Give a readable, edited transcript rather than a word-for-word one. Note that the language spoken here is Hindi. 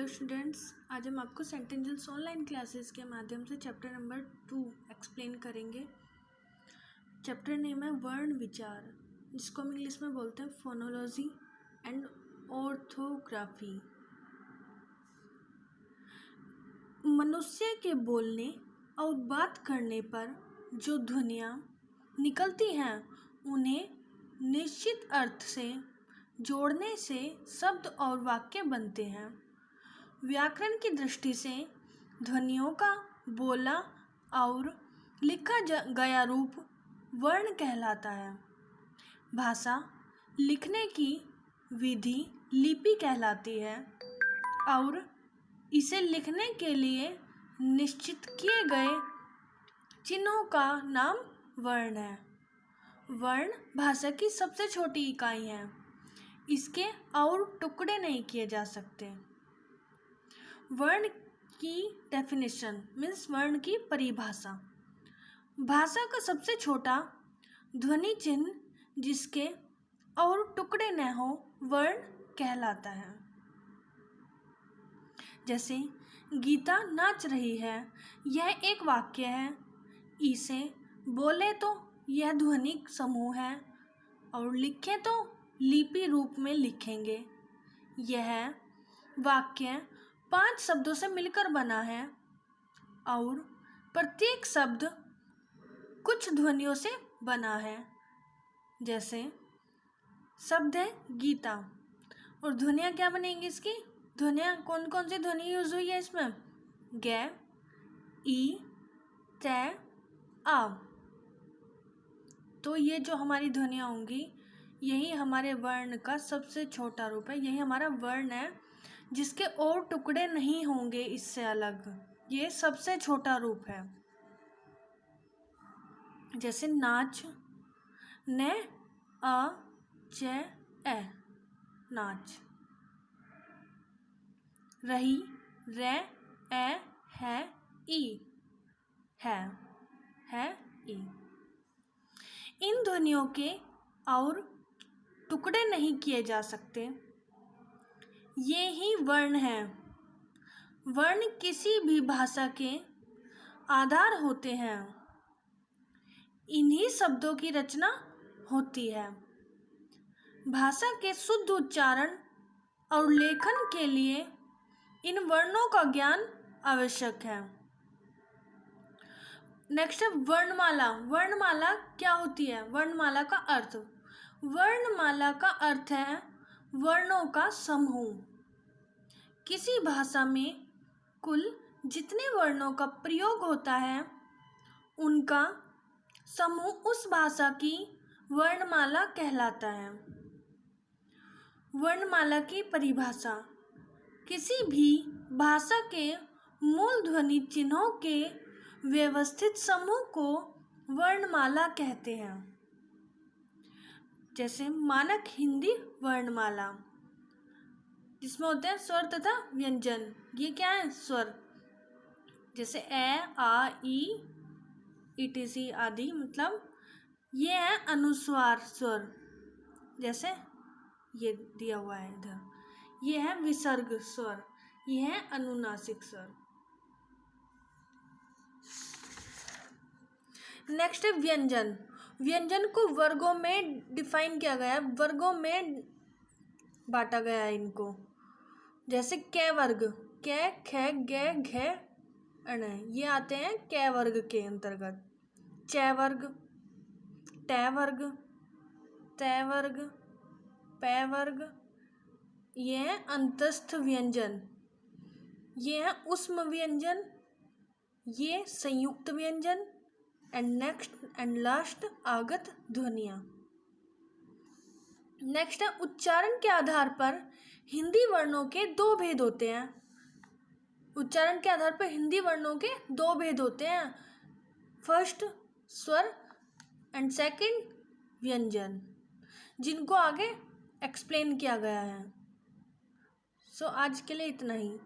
स्टूडेंट्स, आज हम आपको सेंटेंशियल्स ऑनलाइन क्लासेस के माध्यम से चैप्टर नंबर 2 एक्सप्लेन करेंगे। चैप्टर नेम है वर्ण विचार, जिसको हम इंग्लिश में बोलते हैं फोनोलॉजी एंड ऑर्थोग्राफी। मनुष्य के बोलने और बात करने पर जो ध्वनियाँ निकलती हैं उन्हें निश्चित अर्थ से जोड़ने से शब्द और वाक्य बनते हैं। व्याकरण की दृष्टि से ध्वनियों का बोला और लिखा गया रूप वर्ण कहलाता है। भाषा लिखने की विधि लिपि कहलाती है और इसे लिखने के लिए निश्चित किए गए चिन्हों का नाम वर्ण है। वर्ण भाषा की सबसे छोटी इकाई है। इसके और टुकड़े नहीं किए जा सकते। वर्ण की डेफिनेशन मीन्स वर्ण की परिभाषा। भाषा का सबसे छोटा ध्वनि चिन्ह जिसके और टुकड़े न हो वर्ण कहलाता है। जैसे गीता नाच रही है, यह एक वाक्य है। इसे बोले तो यह ध्वनिक समूह है और लिखे तो लिपि रूप में लिखेंगे। यह वाक्य 5 शब्दों से मिलकर बना है और प्रत्येक शब्द कुछ ध्वनियों से बना है। जैसे शब्द है गीता और ध्वनियाँ क्या बनेंगी इसकी? ध्वनियाँ कौन कौन सी ध्वनि यूज हुई है इसमें? ग, ई, त, आ। तो ये जो हमारी ध्वनियाँ होंगी यही हमारे वर्ण का सबसे छोटा रूप है। यही हमारा वर्ण है जिसके और टुकड़े नहीं होंगे इससे अलग। ये सबसे छोटा रूप है। जैसे नाच, न, अ, च, ए, नाच। रही, रे, ए, है, ई, है, ई। इन ध्वनियों के और टुकड़े नहीं किए जा सकते। ये ही वर्ण है। वर्ण किसी भी भाषा के आधार होते हैं। इन्हीं शब्दों की रचना होती है। भाषा के शुद्ध उच्चारण और लेखन के लिए इन वर्णों का ज्ञान आवश्यक है। नेक्स्ट है वर्णमाला। वर्णमाला क्या होती है? वर्णमाला का अर्थ। वर्णमाला का अर्थ है वर्णों का समूह। किसी भाषा में कुल जितने वर्णों का प्रयोग होता है उनका समूह उस भाषा की वर्णमाला कहलाता है। वर्णमाला की परिभाषा किसी भी भाषा के मूल ध्वनि चिन्हों के व्यवस्थित समूह को वर्णमाला कहते हैं। जैसे मानक हिंदी वर्णमाला, जिसमें होते हैं स्वर तथा व्यंजन। ये क्या है? स्वर। जैसे ए, आ, ई, etc आदि, मतलब ये है अनुस्वार स्वर। जैसे ये दिया हुआ है इधर, ये है विसर्ग स्वर, ये है अनुनासिक स्वर। नेक्स्ट है व्यंजन। व्यंजन को वर्गों में डिफाइन किया गया है, वर्गों में बांटा गया है इनको। जैसे क वर्ग, क, ख, ग, घ, अण, ये आते हैं क वर्ग के अंतर्गत। च वर्ग, ट वर्ग, त वर्ग, प वर्ग, ये है अंतस्थ व्यंजन। ये है उष्म व्यंजन, ये संयुक्त व्यंजन एंड नेक्स्ट एंड लास्ट आगत ध्वनियाँ। नेक्स्ट है उच्चारण के आधार पर हिंदी वर्णों के 2 भेद होते हैं। उच्चारण के आधार पर हिंदी वर्णों के 2 भेद होते हैं। फर्स्ट स्वर एंड सेकंड व्यंजन, जिनको आगे एक्सप्लेन किया गया है। सो आज के लिए इतना ही।